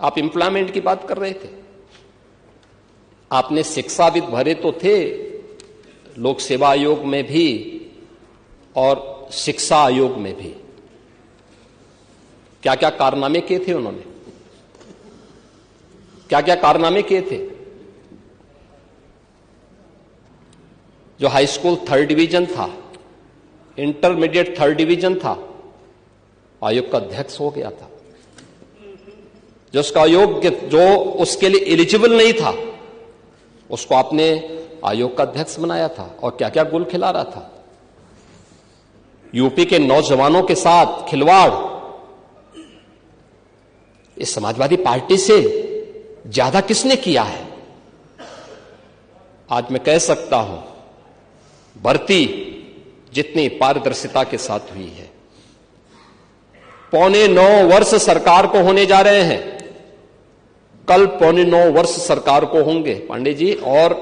आप एम्प्लॉयमेंट की बात कर रहे थे। आपने शिक्षाविद भरे तो थे लोक सेवा आयोग में भी और शिक्षा आयोग में भी। क्या क्या कारनामे किए थे उन्होंने, क्या क्या कारनामे किए थे। जो हाई स्कूल 3rd डिवीजन था, इंटरमीडिएट 3rd डिवीजन था, आयोग का अध्यक्ष हो गया था। जो उसका अयोग्य, जो उसके लिए एलिजिबल नहीं था, उसको आपने आयोग का अध्यक्ष बनाया था। और क्या क्या गुल खिला रहा था। यूपी के नौजवानों के साथ खिलवाड़ इस समाजवादी पार्टी से ज्यादा किसने किया है। आज मैं कह सकता हूं, भर्ती जितनी पारदर्शिता के साथ हुई है, 8.25 वर्ष सरकार को होने जा रहे हैं, कल 8.25 वर्ष सरकार को होंगे पांडे जी, और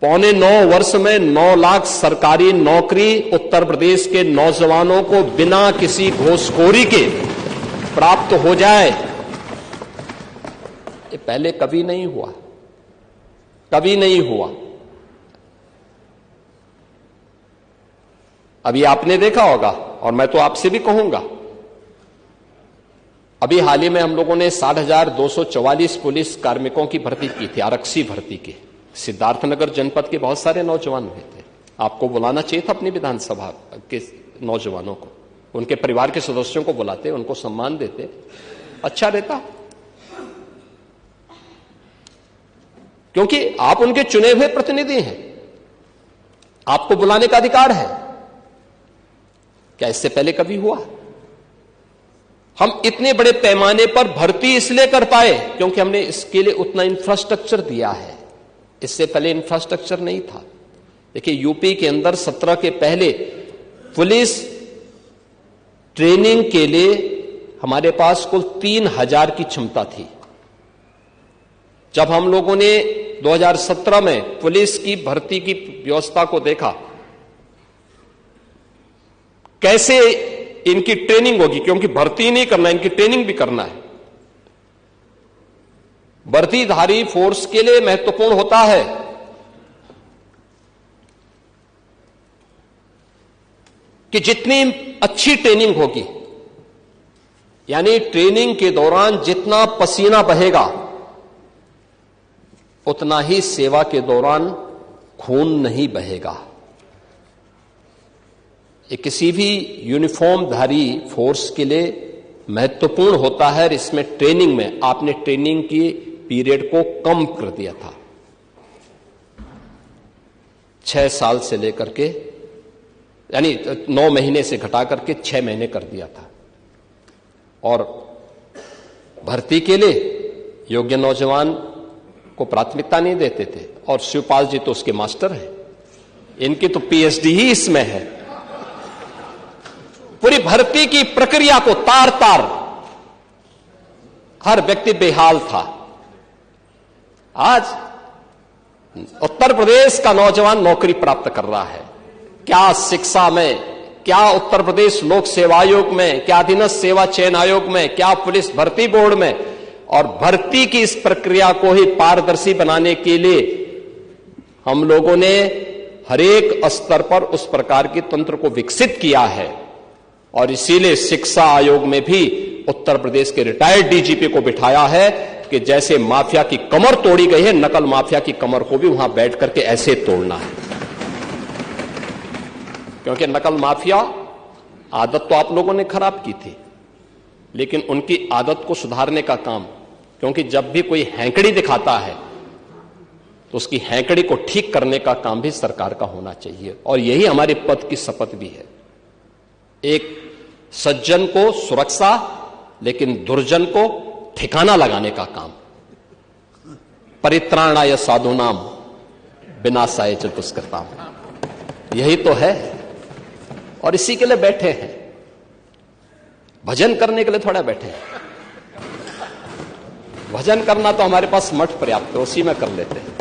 8.25 वर्ष में 9 लाख सरकारी नौकरी उत्तर प्रदेश के नौजवानों को बिना किसी घूसखोरी के प्राप्त हो जाए। ये पहले कभी नहीं हुआ, कभी नहीं हुआ। अभी आपने देखा होगा, और मैं तो आपसे भी कहूंगा, अभी हाल ही में हम लोगों ने 60,244 पुलिस कार्मिकों की भर्ती की थी, आरक्षी भर्ती की। सिद्धार्थनगर जनपद के बहुत सारे नौजवान हुए थे। आपको बुलाना चाहिए था अपनी विधानसभा के नौजवानों को, उनके परिवार के सदस्यों को बुलाते, उनको सम्मान देते, अच्छा रहता। क्योंकि आप उनके चुने हुए प्रतिनिधि हैं, आपको बुलाने का अधिकार है। क्या इससे पहले कभी हुआ? हम इतने बड़े पैमाने पर भर्ती इसलिए कर पाए क्योंकि हमने इसके लिए उतना इंफ्रास्ट्रक्चर दिया है। इससे पहले इंफ्रास्ट्रक्चर नहीं था। देखिए, यूपी के अंदर 17 के पहले पुलिस ट्रेनिंग के लिए हमारे पास कुल 3,000 की क्षमता थी। जब हम लोगों ने 2017 में पुलिस की भर्ती की व्यवस्था को देखा, कैसे इनकी ट्रेनिंग होगी, क्योंकि भर्ती नहीं करना, इनकी ट्रेनिंग भी करना है। वर्दीधारी फोर्स के लिए महत्वपूर्ण होता है कि जितनी अच्छी ट्रेनिंग होगी, यानी ट्रेनिंग के दौरान जितना पसीना बहेगा उतना ही सेवा के दौरान खून नहीं बहेगा। ये किसी भी यूनिफॉर्मधारी फोर्स के लिए महत्वपूर्ण होता है। इसमें ट्रेनिंग में आपने ट्रेनिंग की पीरियड को कम कर दिया था, 6 साल से लेकर के, यानी 9 महीने से घटा करके 6 महीने कर दिया था। और भर्ती के लिए योग्य नौजवान को प्राथमिकता नहीं देते थे। और शिवपाल जी तो उसके मास्टर हैं, इनकी तो पीएचडी ही इसमें है। पूरी भर्ती की प्रक्रिया को तार तार हर व्यक्ति बेहाल था। आज उत्तर प्रदेश का नौजवान नौकरी प्राप्त कर रहा है। क्या शिक्षा में, क्या उत्तर प्रदेश लोक सेवा आयोग में, क्या अधीनस्थ सेवा चयन आयोग में, क्या पुलिस भर्ती बोर्ड में। और भर्ती की इस प्रक्रिया को ही पारदर्शी बनाने के लिए हम लोगों ने हरेक स्तर पर उस प्रकार के तंत्र को विकसित किया है। और इसीलिए शिक्षा आयोग में भी उत्तर प्रदेश के रिटायर्ड डीजीपी को बिठाया है कि जैसे माफिया की कमर तोड़ी गई है, नकल माफिया की कमर को भी वहां बैठ करके ऐसे तोड़ना है। क्योंकि नकल माफिया आदत तो आप लोगों ने खराब की थी, लेकिन उनकी आदत को सुधारने का काम, क्योंकि जब भी कोई हैंकड़ी दिखाता है तो उसकी हैंकड़ी को ठीक करने का काम भी सरकार का होना चाहिए। और यही हमारे पद की शपथ भी है। एक सज्जन को सुरक्षा, लेकिन दुर्जन को ठिकाना लगाने का काम। परित्राणाय साधूनाम विनाशाय च दुष्कृताम, यही तो है। और इसी के लिए बैठे हैं, भजन करने के लिए थोड़ा बैठे हैं। भजन करना तो हमारे पास मठ पर्याप्त है, उसी में कर लेते हैं।